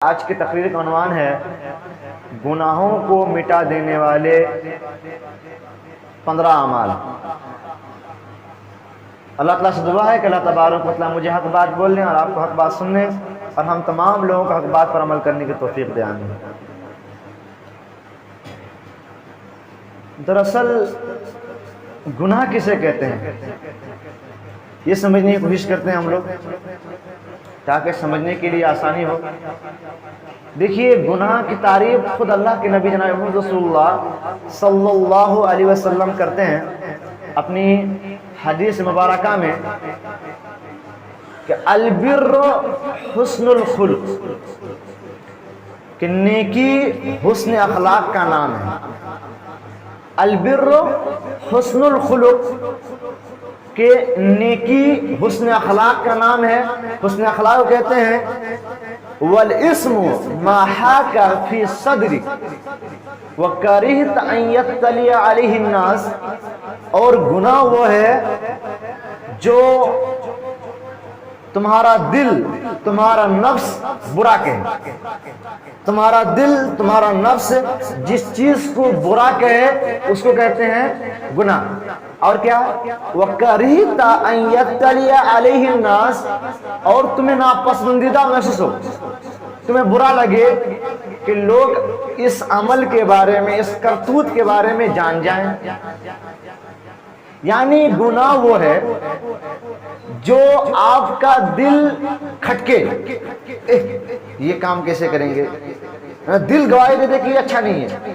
آج کی تقریر کا عنوان ہے گناہوں کو مٹا دینے والے 15 اعمال۔ اللہ تعالیٰ سے دعا ہے کہ اللہ تبارک و تعالیٰ مجھے حق بات بولنے اور آپ کو حق بات سننے اور ہم تمام لوگوں کو حق بات پر عمل کرنے کی توفیق دے آمین۔ دراصل گناہ کسے کہتے ہیں یہ سمجھنے کی کوشش کرتے ہیں ہم لوگ تاکہ سمجھنے کے لیے آسانی ہو۔ دیکھیے گناہ کی تعریف خود اللہ کے نبی جناب محمد رسول اللہ صلی اللہ علیہ وسلم کرتے ہیں اپنی حدیث مبارکہ میں کہ البر حسن الخلق، کہ نیکی حسن اخلاق کا نام ہے۔ البر حسن الخلق، کہ نیکی حسن اخلاق کا نام ہے۔ حسن اخلاق کہتے ہیں والاسم ما حاک فی صدرک وکرہت ان یطلع علیہ الناس، اور گناہ وہ ہے جو تمہارا دل تمہارا نفس برا کہے، تمہارا دل تمہارا نفس جس چیز کو برا کہے اس کو کہتے ہیں گناہ۔ اور کیا وَكَرِهْتَ أَن يَطَّلِعَ عَلَيْهِ النَّاسِ، اور تمہیں ناپسندیدہ محسوس ہو، تمہیں برا لگے کہ لوگ اس عمل کے بارے میں اس کرتوت کے بارے میں جان جائیں۔ یعنی گناہ وہ ہے جو آپ کا دل کھٹکے یہ کام کیسے کریں گے، دل گواہی دے دے کہ یہ اچھا نہیں ہے،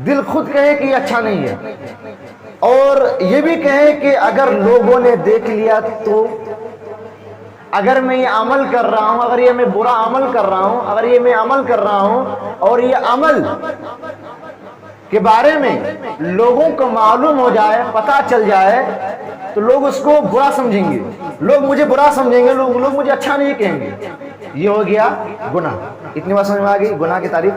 دل خود کہے کہ یہ اچھا نہیں ہے، اور یہ بھی کہے کہ اگر لوگوں نے دیکھ لیا تو، اگر میں یہ عمل کر رہا ہوں، اگر یہ میں برا عمل کر رہا ہوں، اگر یہ میں عمل کر رہا ہوں اور یہ عمل کے بارے میں لوگوں کو معلوم ہو جائے، پتہ چل جائے تو لوگ اس کو برا سمجھیں گے، لوگ مجھے برا سمجھیں گے، لوگ مجھے اچھا نہیں کہیں گے۔ یہ ہو گیا گناہ۔ اتنی بات سمجھ میں آ گئی گناہ کی تعریف۔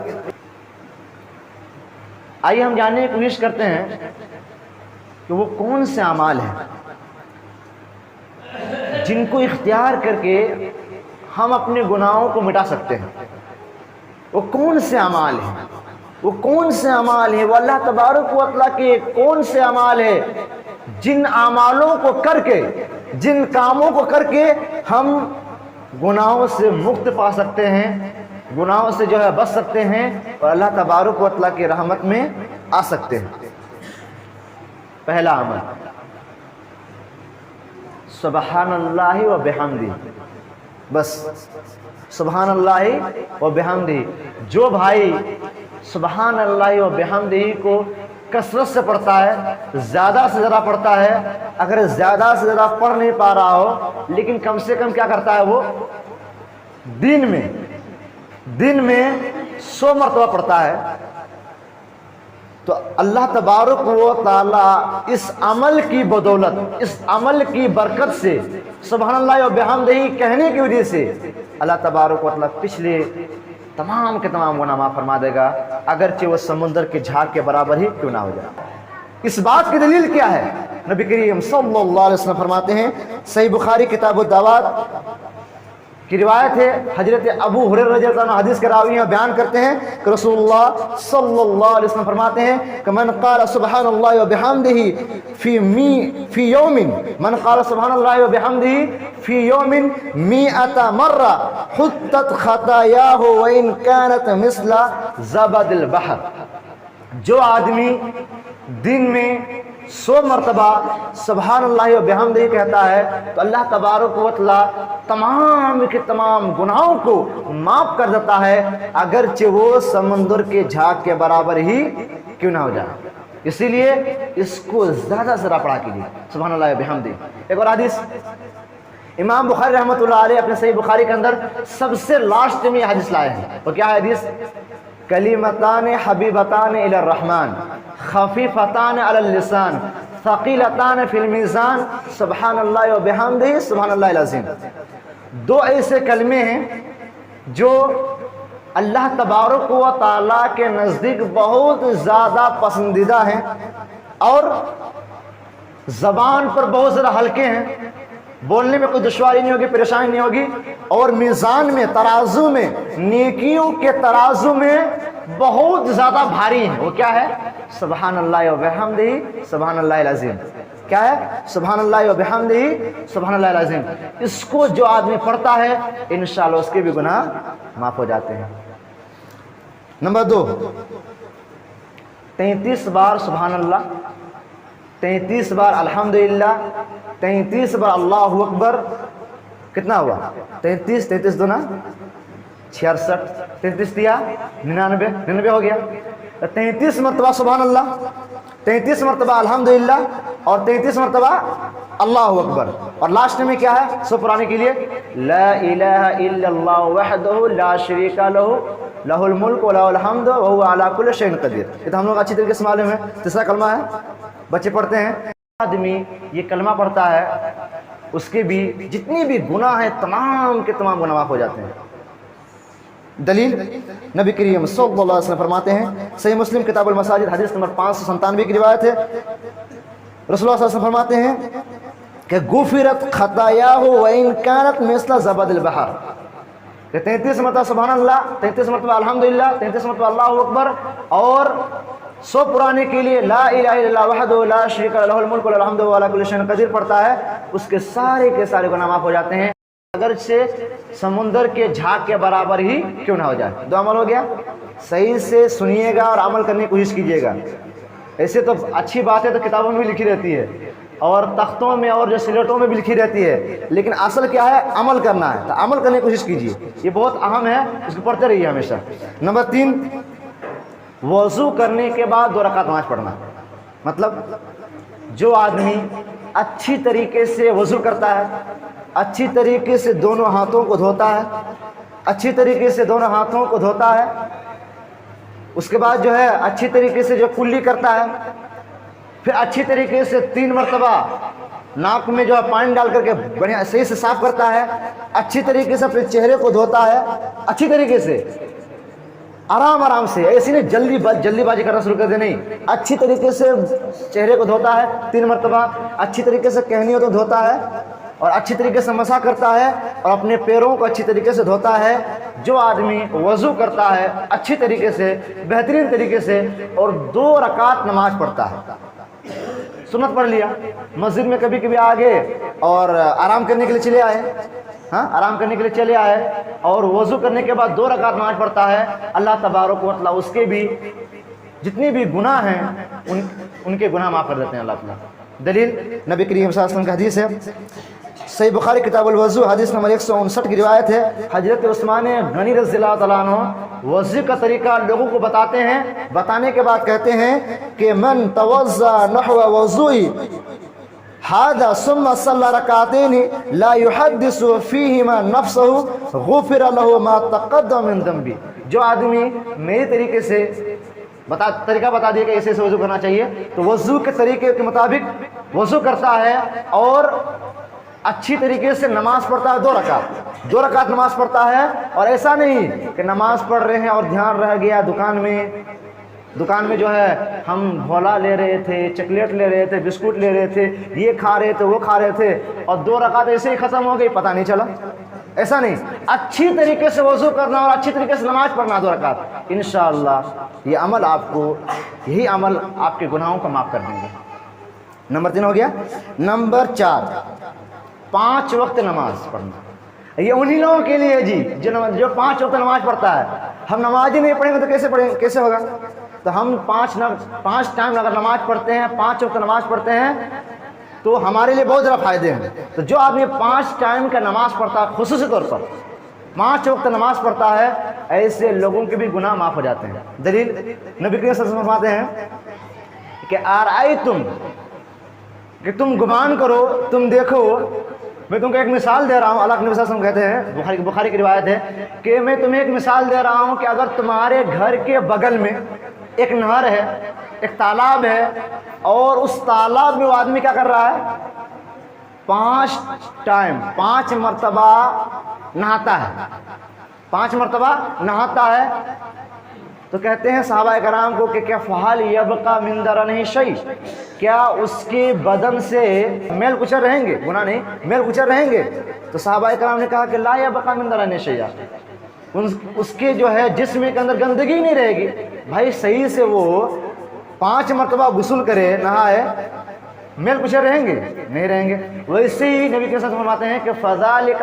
آئیے ہم جاننے کی کوشش کرتے ہیں کہ وہ کون سے اعمال ہیں جن کو اختیار کر کے ہم اپنے گناہوں کو مٹا سکتے ہیں۔ وہ کون سے اعمال ہیں، وہ کون سے اعمال ہیں، وہ اللہ تبارک و تعالیٰ کے کون سے اعمال ہیں جن اعمالوں کو کر کے، جن کاموں کو کر کے ہم گناہوں سے مکت پا سکتے ہیں، گناہوں سے جو ہے بچ سکتے ہیں اور اللہ تبارک و تعالیٰ کی رحمت میں آ سکتے ہیں۔ پہلا عمل سبحان اللہ و بحمدہ، بس سبحان اللہ و بحمدہ۔ جو بھائی سبحان اللہ و بحمدہ کو کثرت سے پڑھتا ہے، زیادہ سے زیادہ پڑھتا ہے، اگر زیادہ سے زیادہ پڑھ نہیں پا رہا ہو لیکن کم سے کم کیا کرتا ہے، وہ دن میں 100 مرتبہ پڑھتا ہے، تو اللہ تبارک و تعالی اس عمل کی بدولت، اس عمل کی برکت سے، سبحان اللہ و بحمدہ کہنے کی وجہ سے اللہ تبارک و تعالی پچھلے تمام کے تمام گناہ معاف فرما دے گا، اگرچہ وہ سمندر کے جھاگ کے برابر ہی کیوں نہ ہو جائے۔ اس بات کی دلیل کیا ہے؟ نبی کریم صلی اللہ علیہ وسلم فرماتے ہیں، صحیح بخاری کتاب الدعوات کی روایت ہے، حضرت ابو ہریرہ رضی اللہ عنہ حدیث کے راوی ہیں، بیان کرتے ہیں کہ رسول اللہ صلی اللہ علیہ وسلم فرماتے ہیں کہ من قال سبحان اللہ و بحمدہ فی یوم، من قال سبحان اللہ و بحمدہ فی یوم 100 مرہ حطت خطایاہ وان کانت مثل زبد البحر۔ جو آدمی دن میں 100 مرتبہ سبحان اللہ و بحمدہ کہتا ہے تو اللہ تبارک و تعالی تمام کے تمام گناہوں کو معاف کر دیتا ہے، اگرچہ وہ سمندر کے جھاگ کے برابر ہی کیوں نہ ہو جائے۔ اسی لیے اس کو زیادہ سے زیادہ پڑھا کیجیے سبحان اللہ و بحمدہ۔ ایک اور حدیث امام بخاری رحمۃ اللہ علیہ اپنے صحیح بخاری کے اندر سب سے لاسٹ میں یہ حدیث لائے ہیں، اور کیا حدیث؟ کلمتان حبیبتان الی الرحمن خفیفتان علی اللسان ثقیلتان فی المیزان سبحان اللہ و بحمدہ سبحان اللہ العظیم۔ دو ایسے کلمے ہیں جو اللہ تبارک و تعالیٰ کے نزدیک بہت زیادہ پسندیدہ ہیں اور زبان پر بہت زیادہ ہلکے ہیں، بولنے میں کوئی دشواری نہیں ہوگی، پریشانی نہیں ہوگی، اور میزان میں ترازو میں نیکیوں کے ترازو میں بہت زیادہ بھاری ہیں. وہ کیا ہے؟ سبحان اللہ و بحمدہ سبحان اللہ العظیم. کیا ہے؟ سبحان اللہ و بحمدہ سبحان اللہ العظیم. اس کو جو آدمی پڑھتا ہے انشاءاللہ اس کے بھی گناہ معاف ہو جاتے ہیں. نمبر 2، 33 بار سبحان اللہ، 33 بار الحمدللہ، 33 بار اللہ اکبر. کتنا ہوا؟ 33 33 دونا 66، 33 دیا 99، 99 ہو گیا. 33 مرتبہ سبحان اللہ، 33 مرتبہ الحمدللہ اور 33 مرتبہ اللہ اکبر. اور لاسٹ میں کیا ہے سو پرانے کے لیے؟ لا الہ الا اللہ وحدہ لا شریک لہ لہ الملک و لہ الحمد وہو علی کل شیء قدیر. یہ تو ہم لوگ اچھی طریقے سے معلوم ہے. تیسرا کلمہ ہے، بچے پڑھتے ہیں. آدمی یہ کلمہ پڑھتا ہے اس کے بھی جتنی بھی گناہ ہیں تمام کے تمام گناہ معاف ہو جاتے ہیں. دلیل نبی کریم صلی اللہ علیہ وسلم فرماتے ہیں، صحیح مسلم کتاب المساجد حدیث نمبر 597 کی روایت ہے. رسول اللہ صلی اللہ علیہ وسلم فرماتے ہیں کہ غفرت خطایا وان كانت مثل زبد البحر. کہ 33 مرتبہ سبحان اللہ، 33 مرتبہ الحمدللہ، 33 مرتبہ اللہ اکبر اور 100 پرانے کے لیے لا الہ الا اللہ وحدہ لا شریک لہ الملک و لہ الحمد وہو علی کل شیء قدیر پڑھتا ہے، اس کے سارے گناہ معاف ہو جاتے ہیں، اگرچہ سمندر کے جھاگ کے برابر ہی کیوں نہ ہو جائے. دو عمل ہو گیا. صحیح سے سنیے گا اور عمل کرنے کی کوشش کیجیے گا. ایسے تو اچھی بات ہے تو کتابوں میں بھی لکھی رہتی ہے اور تختوں میں اور جو سلیٹوں میں بھی لکھی رہتی ہے، لیکن اصل کیا ہے؟ عمل کرنا ہے. تو عمل کرنے کی کوشش کیجیے، یہ بہت اہم ہے، اس کو پڑھتے رہیے ہمیشہ. نمبر 3، وضو کرنے کے بعد 2 رکعت نماز پڑھنا. مطلب جو آدمی اچھی طریقے سے وضو کرتا ہے، اچھی طریقے سے دونوں ہاتھوں کو دھوتا ہے، اچھی طریقے سے دونوں ہاتھوں کو دھوتا ہے، اس کے بعد جو ہے اچھی طریقے سے جو کلی کرتا ہے، پھر اچھی طریقے سے 3 مرتبہ ناک میں جو ہے پانی ڈال کر کے بڑھیا صحیح سے صاف کرتا ہے، اچھی طریقے سے اپنے چہرے کو دھوتا ہے، اچھی طریقے سے آرام سے، ایسی نہیں جلدی بازی کرنا شروع کر دے، نہیں، اچھی طریقے سے چہرے کو دھوتا ہے 3 مرتبہ، اچھی طریقے سے کہنی ہو تو دھوتا ہے اور اچھی طریقے سے مسح کرتا ہے اور اپنے پیروں کو اچھی طریقے سے دھوتا ہے. جو آدمی وضو کرتا ہے اچھی طریقے سے بہترین طریقے سے اور 2 رکعت نماز پڑھتا ہے، سنت پڑھ لیا، مسجد میں کبھی کبھی آگے اور آرام کرنے کے لیے چلے آئے، آرام کرنے کے لیے چلے آئے اور وضو کرنے کے بعد 2 رکعت نماز پڑھتا ہے، اللہ تبارک و تعالیٰ اس کے بھی جتنے بھی گناہ ہیں ان کے گناہ معاف کر دیتے ہیں اللہ تعالیٰ. دلیل نبی کریم صلی اللہ علیہ وسلم کا حدیث ہے، صحیح بخاری کتاب الوضو حدیث نمبر 159 کی روایت ہے. حضرت عثمان غنی رضی اللہ تعالیٰ عنہ وضو کا طریقہ لوگوں کو بتاتے ہیں، بتانے کے بعد کہتے ہیں کہ من توضا نحو وضوئی هذا ثم صلى ركعتين لا يحدث فيهما نفسه غفر له ما تقدم من ذنبه. جو آدمی میرے طریقے سے طریقہ بتا دیا کہ ایسے وضو کرنا چاہیے، تو وضو کے طریقے کے مطابق وضو کرتا ہے اور اچھی طریقے سے نماز پڑھتا ہے، 2 رکعت نماز پڑھتا ہے. اور ایسا نہیں کہ نماز پڑھ رہے ہیں اور دھیان رہ گیا دکان میں جو ہے ہم بھولا لے رہے تھے، چاکلیٹ لے رہے تھے، بسکٹ لے رہے تھے، یہ کھا رہے تھے، وہ کھا رہے تھے اور 2 رکعت ایسے ہی ختم ہو گئی، پتہ نہیں چلا. ایسا نہیں، اچھی طریقے سے وضو کرنا اور اچھی طریقے سے نماز پڑھنا 2 رکعت. انشاءاللہ یہ عمل یہی عمل آپ کے گناہوں کو معاف کر دیں گے. نمبر 3 ہو گیا. نمبر 4، 5 وقت نماز پڑھنا. یہ انہی لوگوں کے لیے جی جو 5 وقت نماز پڑھتا ہے. ہم نماز ہی نہیں پڑھیں گے تو کیسے ہوگا؟ تو ہم 5 ٹائم اگر نماز پڑھتے ہیں، 5 وقت نماز پڑھتے ہیں تو ہمارے لیے بہت زیادہ فائدے ہیں. تو جو آدمی 5 ٹائم کا نماز پڑھتا ہے، خصوصی طور پر 5 وقت نماز پڑھتا ہے، ایسے لوگوں کے بھی گناہ معاف ہو جاتے ہیں. دلیل نبی کریم صلی اللہ علیہ وسلم فرماتے ہیں کہ آرائیتم، کہ تم گمان کرو، تم دیکھو، میں تم کو ایک مثال دے رہا ہوں. اللہ کے نبی صلی اللہ علیہ وسلم کہتے ہیں، بخاری کی روایت ہے کہ میں تمہیں ایک مثال دے رہا ہوں کہ اگر تمہارے گھر کے بغل میں ایک نہر ہے، ایک تالاب ہے، اور اس تالاب میں وہ آدمی کیا کر رہا ہے؟ 5 مرتبہ نہاتا ہے، 5 مرتبہ نہاتا ہے، تو کہتے ہیں صحابہ کرام کو کہ کیا فحال یبقا من درنہ شیء، کیا اس کے بدن سے میل کچل رہیں گے، گناہ نہیں میل کچل رہیں گے؟ تو صحابہ کرام نے کہا کہ لا یبقا من درنہ شیء، اس کے جو ہے جسم کے اندر گندگی نہیں رہے گی۔ بھائی صحیح سے وہ 5 مرتبہ غسل کرے، نہائے، میل کچل رہیں گے؟ نہیں رہیں گے۔ ویسے ہی نبی کے ساتھ فرماتے ہیں کہ فذالک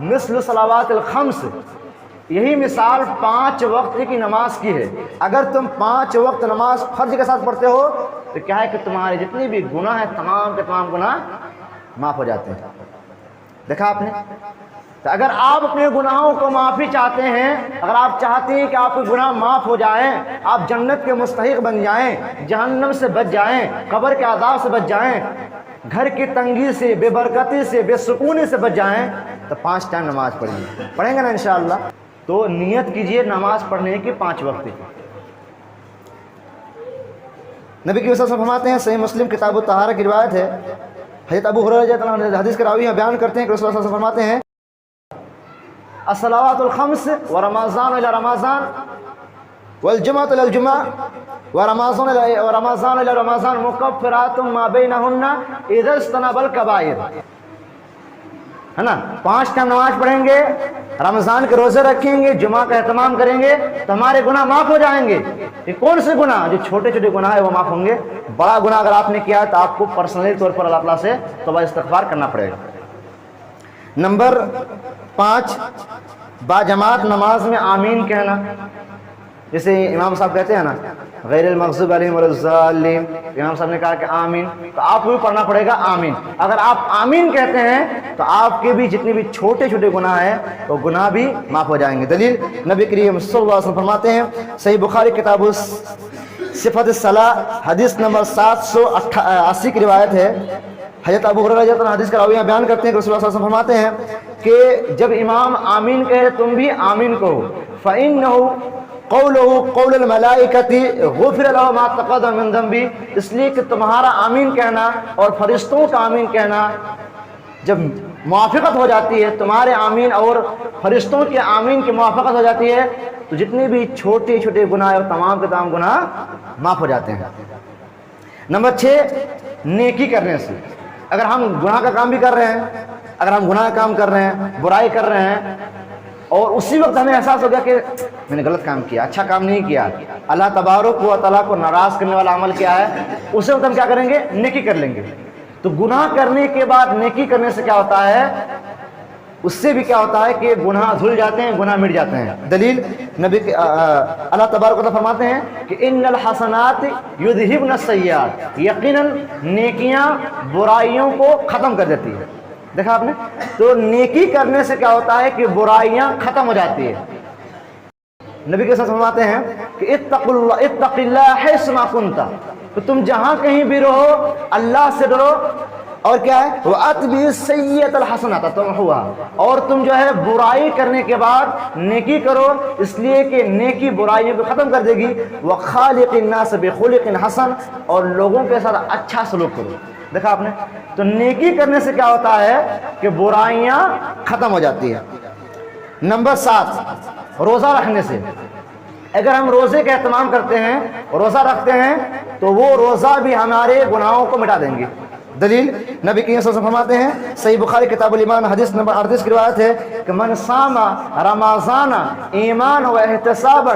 مثل صلوات الخمس، یہی مثال 5 وقت کی نماز کی ہے۔ اگر تم 5 وقت نماز فرض کے ساتھ پڑھتے ہو تو کیا ہے کہ تمہارے جتنے بھی گناہ ہیں تمام کے تمام گناہ معاف ہو جاتے ہیں۔ دیکھا آپ نے؟ تو اگر آپ اپنے گناہوں کو معافی چاہتے ہیں، اگر آپ چاہتے ہیں کہ آپ کے گناہ معاف ہو جائیں، آپ جنت کے مستحق بن جائیں، جہنم سے بچ جائیں، قبر کے عذاب سے بچ جائیں، گھر کی تنگی سے، بے برکتی سے، بے سکونی سے بچ جائیں، تو 5 ٹائم نماز پڑھیے، پڑھیں گے نا انشاءاللہ؟ تو نیت کیجئے نماز پڑھنے کی 5 وقت کی۔ نبی کی وسلم فرماتے ہیں، صحیح مسلم کتاب الطہارہ کی روایت ہے، حضرت ابو ہریرہ رضی اللہ عنہ حدیث کے راوی بیان کرتے ہیں کہ رسول اللہ صلی اللہ علیہ وسلم فرماتے ہیں الصلوات الخمس ورمضان الى رمضان والجمعة الى الجمعة ورمضان الى رمضان مكفرات ما بينهن اذا اجتنب الكبائر، ہے نا؟ 5 ٹائم نماز پڑھیں گے، رمضان کے روزے رکھیں گے، جمعہ کا اہتمام کریں گے تو ہمارے گناہ معاف ہو جائیں گے۔ یہ کون سے گناہ؟ جو چھوٹے چھوٹے گناہ ہیں وہ معاف ہوں گے۔ بڑا گناہ اگر آپ نے کیا ہے تو آپ کو پرسنلی طور پر اللہ تعالیٰ سے توبہ استغفار کرنا پڑے گا۔ نمبر 5، باجماعت نماز میں آمین کہنا۔ جیسے امام صاحب کہتے ہیں نا غیر المغضوب علیہم ولا الضالین، امام صاحب نے کہا کہ آمین، تو آپ کو بھی پڑھنا پڑے گا آمین۔ اگر آپ آمین کہتے ہیں تو آپ کے بھی جتنے بھی چھوٹے چھوٹے گناہ ہیں وہ گناہ بھی معاف ہو جائیں گے۔ دلیل نبی کریم صلی اللہ علیہ وسلم فرماتے ہیں، صحیح بخاری کتاب صفت الصلاۃ حدیث نمبر 780 کی روایت ہے، حضرت ابو ہریرہ رضی اللہ عنہ حدیث کا راوی بیان کرتے ہیں کہ رسول اللہ صلی اللہ علیہ وسلم فرماتے ہیں کہ جب امام آمین کہے تم بھی آمین کہو، فإنہ قولہ قول الملائکۃ غفر لہ ما تقدم من ذنبہ، اس لیے کہ تمہارا آمین کہنا اور فرشتوں کا آمین کہنا جب موافقت ہو جاتی ہے، تمہارے آمین اور فرشتوں کے آمین کی موافقت ہو جاتی ہے تو جتنے بھی چھوٹے چھوٹے گناہ اور تمام کے تمام گناہ معاف ہو جاتے ہیں۔ نمبر 6، نیکی کرنے سے۔ اگر ہم گناہ کا کام بھی کر رہے ہیں، اگر ہم گناہ کا کام کر رہے ہیں، برائی کر رہے ہیں، اور اسی وقت ہمیں احساس ہو گیا کہ میں نے غلط کام کیا، اچھا کام نہیں کیا، اللہ تبارک و تعالیٰ کو ناراض کرنے والا عمل کیا ہے، اسی وقت ہم کیا کریں گے؟ نیکی کر لیں گے۔ تو گناہ کرنے کے بعد نیکی کرنے سے کیا ہوتا ہے؟ اس سے بھی کیا ہوتا ہے کہ گناہ دھل جاتے ہیں، گناہ مٹ جاتے ہیں۔ دلیل نبی اللہ تبارک و تعالیٰ فرماتے ہیں کہ ان الحسنات یذہبن السیئات، یقیناً نیکیاں برائیوں کو ختم کر دیتی ہے۔ دیکھا آپ نے؟ تو نیکی کرنے سے کیا ہوتا ہے کہ برائیاں ختم ہو جاتی ہے۔ نبی کے ساتھ فرماتے ہیں کہ اتق اللہ حیث ما کنت، تو تم جہاں کہیں بھی رہو اللہ سے ڈرو، اور کیا ہے؟ وَأَتْبِعِ السَّيِّئَةَ الْحَسَنَةَ تَمْحُوهَا، اور تم جو ہے برائی کرنے کے بعد نیکی کرو، اس لیے کہ نیکی برائیوں کو ختم کر دے گی۔ وَخَالِقِ النَّاسَ بِخُلُقٍ حَسَنٍ، اور لوگوں کے ساتھ اچھا سلوک کرو۔ دیکھا آپ نے؟ تو نیکی کرنے سے کیا ہوتا ہے کہ برائیاں ختم ہو جاتی ہیں۔ نمبر 7، روزہ رکھنے سے۔ اگر ہم روزے کا اہتمام کرتے ہیں، روزہ رکھتے ہیں، تو وہ روزہ بھی ہمارے گناہوں کو مٹا دیں گے۔ دلیل نبی کریم صلی اللہ علیہ وسلم فرماتے ہیں، صحیح بخاری کتاب الایمان حدیث نمبر 38 کی روایت ہے کہ من صام رمضان ایمانا و احتسابا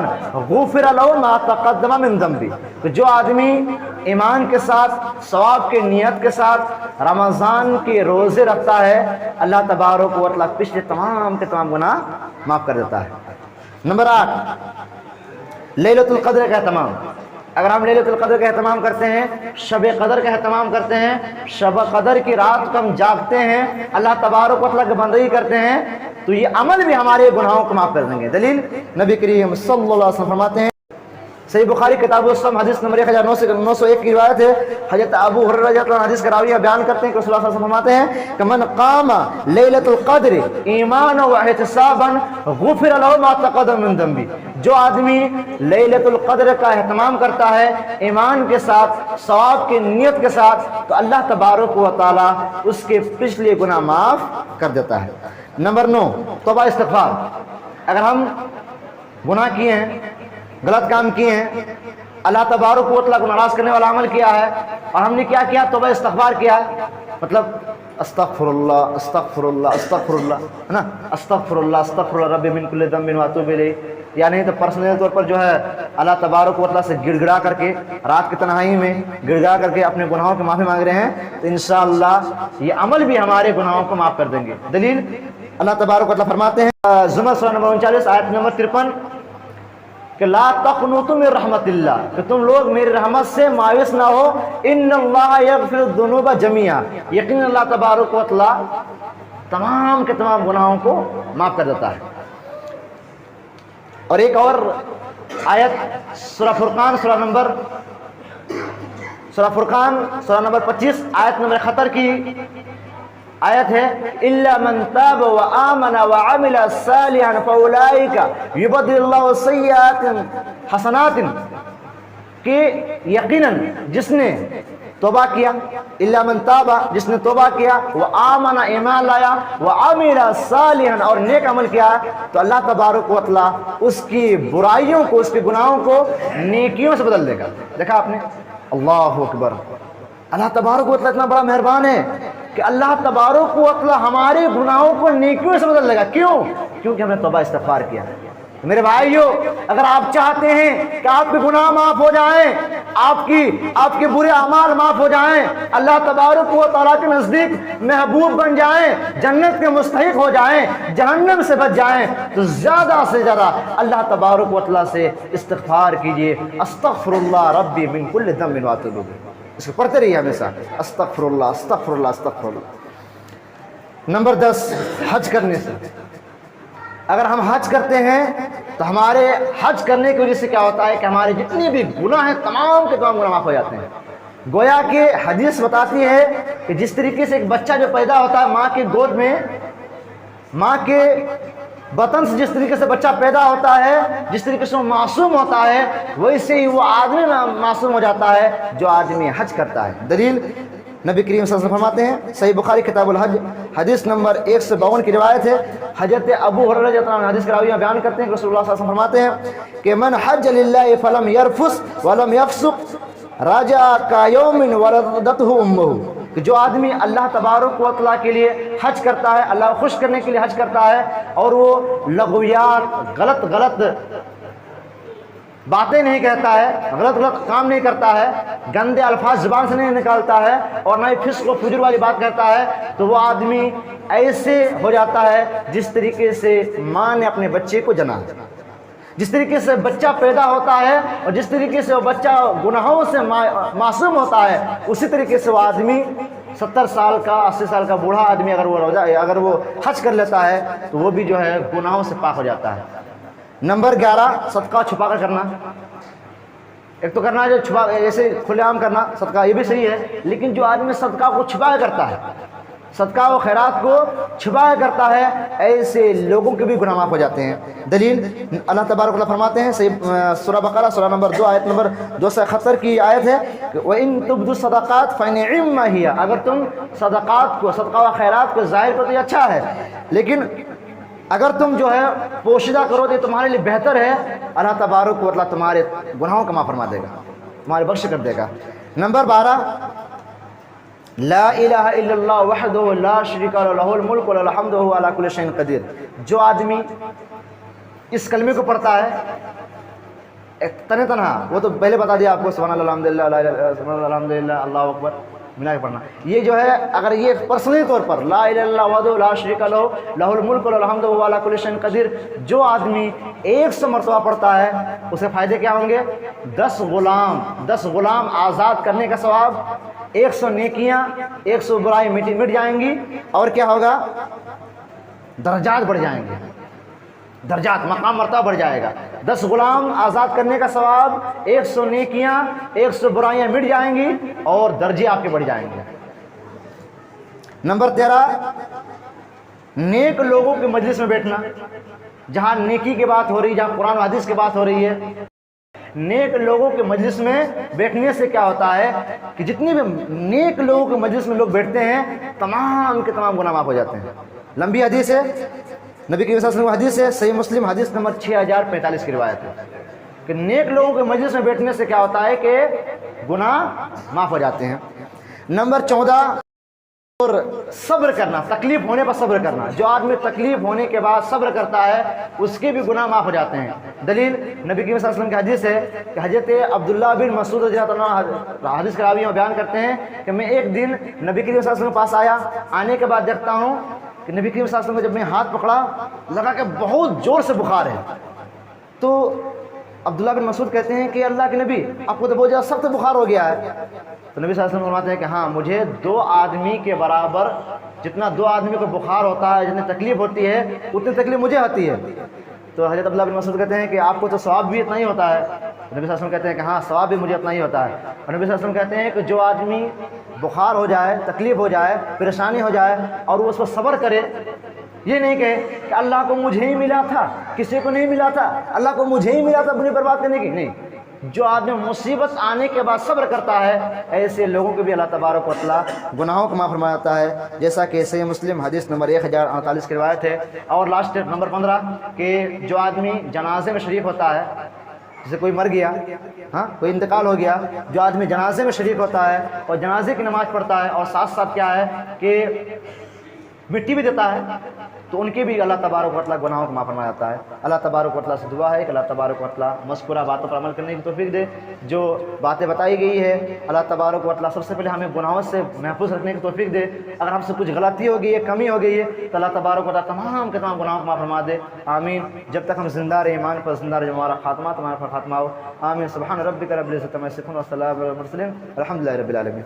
غفر له ما تقدم من ذنبہ، کہ جو آدمی ایمان کے ساتھ، ثواب کے نیت کے ساتھ رمضان کے روزے رکھتا ہے، اللہ تبارک و تعالیٰ پچھلے تمام کے تمام گناہ معاف کر دیتا ہے۔ نمبر 8، لیلۃ القدر کا اہتمام۔ اگر ہم لیلۃ القدر کا اہتمام کرتے ہیں، شب قدر کا اہتمام کرتے ہیں، شب قدر کی رات کو ہم جاگتے ہیں، اللہ تبارک و تعالیٰ کی بندگی کرتے ہیں، تو یہ عمل بھی ہمارے گناہوں کو معاف کر دیں گے۔ دلیل نبی کریم صلی اللہ علیہ وسلم فرماتے ہیں، صحیح بخاری کتاب الصوم حدیث نمبر 1901 کی روایت ہے، حضرت ابو ہریرہ رضی اللہ عنہ حدیث کا راوی بیان کرتے ہیں کہ رسول اللہ صلی اللہ علیہ وسلم فرماتے ہیں کہ من قام لیلۃ القدر ایمانا و احتسابا غفر له ما تقدم من ذنبہ، جو آدمی لیلۃ القدر کا اہتمام کرتا ہے ایمان کے ساتھ، ثواب کی نیت کے ساتھ، تو اللہ تبارک و تعالی اس کے پچھلے گناہ معاف کر دیتا ہے۔ نمبر 9، توبہ استغفار۔ اگر ہم گناہ کیے ہیں، غلط کام کیے ہیں، اللہ تبارک و تعالیٰ کو ناراض کرنے والا عمل کیا ہے، اور ہم نے کیا کیا؟ توبہ استغفار کیا ہے، مطلب استغفر اللہ استغفر اللہ استغفر اللہ، ہے نا، استغفر اللہ رب من کل ذنب واتوب الیہ، یا نہیں تو پرسنل طور پر جو ہے اللہ تبارک و تعالیٰ سے گڑ گڑا کر کے رات کی تنہائی میں گڑ گڑا کر کے اپنے گناہوں کی معافی مانگ رہے ہیں، تو انشاءاللہ یہ عمل بھی ہمارے گناہوں کو معاف کر دیں گے۔ دلیل اللہ تبارک و تعالیٰ فرماتے ہیں زمر سورہ نمبر 39 آیت نمبر 53 کہ لا تقنطوا من رحمت اللہ، کہ تم لوگ میری رحمت سے مایوس نہ ہو، ان اللہ یغفر الذنوب جميعا، یقین اللہ تبارک و تعالیٰ تمام کے تمام گناہوں کو معاف کر دیتا ہے۔ اور ایک اور آیت سورہ فرقان سورہ نمبر 25 آیت نمبر 71 کی آیت ہے الا من تاب وآمن وعمل صالحا فاولئک یبدل اللہ سیئات حسنات، کہ یقیناً جس نے توبہ کیا، الا من تاب، جس نے توبہ کیا، وآمن ایمان لایا، وعمل صالحا اور نیک عمل کیا، تو اللہ تبارک و تعالیٰ اس کی برائیوں کو، اس کے گناہوں کو نیکیوں سے بدل دے گا۔ دیکھا آپ نے، اللہ اکبر، اللہ تبارک و تعالیٰ اتنا بڑا مہربان ہے کہ اللہ تبارک و تعالیٰ ہمارے گناہوں کو نیکیوں سے بدل دے گا۔ کیوں؟ کیونکہ ہم نے توبہ استغفار کیا۔ میرے بھائیو، اگر آپ چاہتے ہیں کہ آپ کے گناہ معاف ہو جائیں، آپ کے برے اعمال معاف ہو جائیں، اللہ تبارک و تعالیٰ کے نزدیک محبوب بن جائیں، جنت کے مستحق ہو جائیں، جہنم سے بچ جائیں، تو زیادہ سے زیادہ اللہ تبارک و تعالیٰ سے استغفار کیجئے، استغفر اللہ ربی من کل ذنب واتوب الیہ، اس کو پڑھتے رہیے ہمیشہ، استغفر اللہ استغفر اللہ استغفر اللہ۔ نمبر 10، حج کرنے سے، اگر ہم حج کرتے ہیں تو ہمارے حج کرنے کی وجہ سے کیا ہوتا ہے کہ ہمارے جتنے بھی گناہ ہیں تمام کے تمام گناہ معاف ہو جاتے ہیں۔ گویا کہ حدیث بتاتی ہے کہ جس طریقے سے ایک بچہ جو پیدا ہوتا ہے ماں کی گود میں، ماں کے بطن سے جس طریقے سے بچہ پیدا ہوتا ہے، جس طریقے سے وہ معصوم ہوتا ہے، ویسے ہی وہ آدمی معصوم ہو جاتا ہے جو آدمی حج کرتا ہے۔ دلیل نبی کریم صلی اللہ علیہ وسلم فرماتے ہیں، صحیح بخاری کتاب الحج حدیث نمبر 152 کی روایت ہے، حضرت ابو ہریرہ رضی اللہ عنہ حدیث کے راوی بیان کرتے ہیں کہ رسول اللہ صلی اللہ علیہ وسلم فرماتے ہیں کہ من حج للہ فلم یرفس ولم یفسق رجع کایوم ولدتہ امہ، کہ جو آدمی اللہ تبارک و تعالیٰ کے لیے حج کرتا ہے، اللہ کو خوش کرنے کے لیے حج کرتا ہے، اور وہ لغویات، غلط باتیں نہیں کہتا ہے، غلط کام نہیں کرتا ہے، گندے الفاظ زبان سے نہیں نکالتا ہے، اور نہ ہی فسق و فجور والی بات کہتا ہے، تو وہ آدمی ایسے ہو جاتا ہے جس طریقے سے ماں نے اپنے بچے کو جنا، جس طریقے سے بچہ پیدا ہوتا ہے اور جس طریقے سے وہ بچہ گناہوں سے معصوم ہوتا ہے، اسی طریقے سے وہ آدمی 70 سال کا 80 سال کا بوڑھا آدمی اگر وہ حج کر لیتا ہے تو وہ بھی جو ہے گناہوں سے پاک ہو جاتا ہے۔ نمبر 11، صدقہ چھپا کر کرنا۔ ایک تو کرنا ہے جو چھپا، ایسے کھلے عام کرنا صدقہ، یہ بھی صحیح ہے، لیکن جو آدمی صدقہ کو چھپا کرتا ہے، صدقہ و خیرات کو چھپا کرتا ہے، ایسے لوگوں کے بھی گناہ معاف ہو جاتے ہیں۔ دلیل اللہ تبارک و تعالیٰ فرماتے ہیں، سورہ بقرہ سورہ نمبر 2 آیت نمبر 271 کی آیت ہے کہ وَإِن تُبْدُوا الصَّدَقَاتِ فَنِعِمَّا ہِيَ، اگر تم صدقات کو، صدقہ و خیرات کو ظاہر کرو تو یہ اچھا ہے، لیکن اگر تم جو ہے پوشیدہ کرو تو تمہارے لیے بہتر ہے، اللہ تبارک و تعالیٰ تمہارے گناہوں کا معاف فرما دے گا، تمہارے بخش کر دے گا۔ نمبر 12، لا الہ الا اللہ وحدہ لا شریک لہ لہ الملک ولہ الحمد وہو علی کل شیء قدیر، جو آدمی اس کلمے کو پڑھتا ہے تنہا، وہ تو پہلے بتا دیا آپ کو، سبحان اللہ الحمدللہ سبحان اللہ الحمدللہ اللہ اکبر ملا کے پڑھنا، یہ جو ہے اگر یہ پرسنلی طور پر لا الہ الا اللہ وحدہ لا شریک لہ لہ الملک ولہ الحمد وہو علی کل شیء قدیر، جو آدمی 100 مرتبہ پڑھتا ہے اسے فائدے کیا ہوں گے؟ 10 غلام آزاد کرنے کا ثواب، 100 نیکیاں، 100 برائی مٹ جائیں گی، اور کیا ہوگا؟ درجات بڑھ جائیں گے، درجات مقام مرتبہ بڑھ جائے گا۔ 10 غلام آزاد کرنے کا ثواب، 100 نیکیاں، 100 برائیاں مٹ جائیں گی، اور درجے آپ کے بڑھ جائیں گے۔ نمبر 13، نیک لوگوں کے مجلس میں بیٹھنا، جہاں نیکی کی بات ہو رہی ہے، جہاں قرآن و حدیث کی بات ہو رہی ہے، نیک لوگوں کے مجلس میں بیٹھنے سے کیا ہوتا ہے کہ جتنی بھی نیک لوگوں کے مجلس میں لوگ بیٹھتے ہیں تمام کے تمام گناہ معاف ہو جاتے ہیں۔ لمبی حدیث ہے، نبی کریم صلی اللہ علیہ وسلم حدیث ہے، صحیح مسلم حدیث نمبر 6045 کی روایت ہے کہ نیک لوگوں کے مجلس میں بیٹھنے سے کیا ہوتا ہے کہ گناہ معاف ہو جاتے ہیں۔ نمبر 14، اور صبر کرنا، تکلیف ہونے پر صبر کرنا۔ جو آدمی تکلیف ہونے کے بعد صبر کرتا ہے اس کے بھی گناہ معاف ہو جاتے ہیں۔ دلیل نبی کریم صلی اللہ علیہ وسلم کی حدیث ہے کہ حضرت عبداللہ بن مسعود رضی اللہ عنہ حدیث کے راوی میں بیان کرتے ہیں کہ میں ایک دن نبی کریم صلی اللہ علیہ وسلم کے پاس آیا، آنے کے بعد دیکھتا ہوں کہ نبی کریم صلی اللہ علیہ وسلم کو جب میں ہاتھ پکڑا لگا کہ بہت زور سے بخار ہے۔ تو عبداللہ بن مسعود کہتے ہیں کہ اللہ کے نبی آپ کو تو بہت زیادہ سخت بخار ہو گیا ہے۔ تو نبی صلی اللہ علیہ وسلم فرماتے ہیں کہ ہاں، مجھے 2 آدمی کے برابر جتنا 2 آدمی کو بخار ہوتا ہے، جتنی تکلیف ہوتی ہے اتنی تکلیف مجھے ہوتی ہے۔ تو حضرت عبداللہ بن مسعود کہتے ہیں کہ آپ کو تو ثواب بھی اتنا ہی ہوتا ہے۔ نبی صلی اللہ علیہ وسلم کہتے ہیں کہ ہاں، ثواب بھی مجھے اتنا ہی ہوتا ہے۔ اور نبی صلی اللہ علیہ وسلم کہتے ہیں کہ جو آدمی بخار ہو جائے، تکلیف ہو جائے، پریشانی ہو جائے اور وہ اس پر صبر کرے، یہ نہیں کہے کہ اللہ کو مجھے ہی ملا تھا، کسی کو نہیں ملا تھا، اللہ کو مجھے ہی ملا تھا اپنی برباد کرنے کی، نہیں۔ جو آدمی مصیبت آنے کے بعد صبر کرتا ہے ایسے لوگوں کو بھی اللہ تبارک و تعالیٰ گناہوں کو معاف فرما جاتا ہے، جیسا کہ صحیح مسلم حدیث نمبر 1048 کی روایت ہے۔ اور لاسٹ نمبر 15 کہ جو آدمی جنازے میں شریک ہوتا ہے، جیسے کوئی مر گیا، ہاں کوئی انتقال ہو گیا، جو آدمی جنازے میں شریک ہوتا ہے اور جنازے کی نماز پڑھتا ہے اور ساتھ ساتھ کیا ہے کہ مٹی بھی دیتا ہے، تو ان کے بھی اللہ تبارک و تعالیٰ گناہوں کو معاف فرما جاتا ہے۔ اللہ تبارک و تعالیٰ سے دعا ہے کہ اللہ تبارک و تعالیٰ مذکورہ باتوں پر عمل کرنے کی توفیق دے۔ جو باتیں بتائی گئی ہے اللہ تبارک و تعالیٰ سب سے پہلے ہمیں گناہوں سے محفوظ رکھنے کی توفیق دے۔ اگر ہم سے کچھ غلطی ہو گئی ہے، کمی ہو گئی ہے تو اللہ تبارک و تعالیٰ تمام کے تمام گناہوں کو معاف فرما دے، آمین۔ جب تک ہم زندہ رہے ایمان پر زندہ رہے، ہمارا خاتمہ تمہارا پر خاتمہ ہو، آمین۔ سبحان ربک رب العزۃ عما یصفون وسلام علی المرسلین، الحمد للہ رب العالمین۔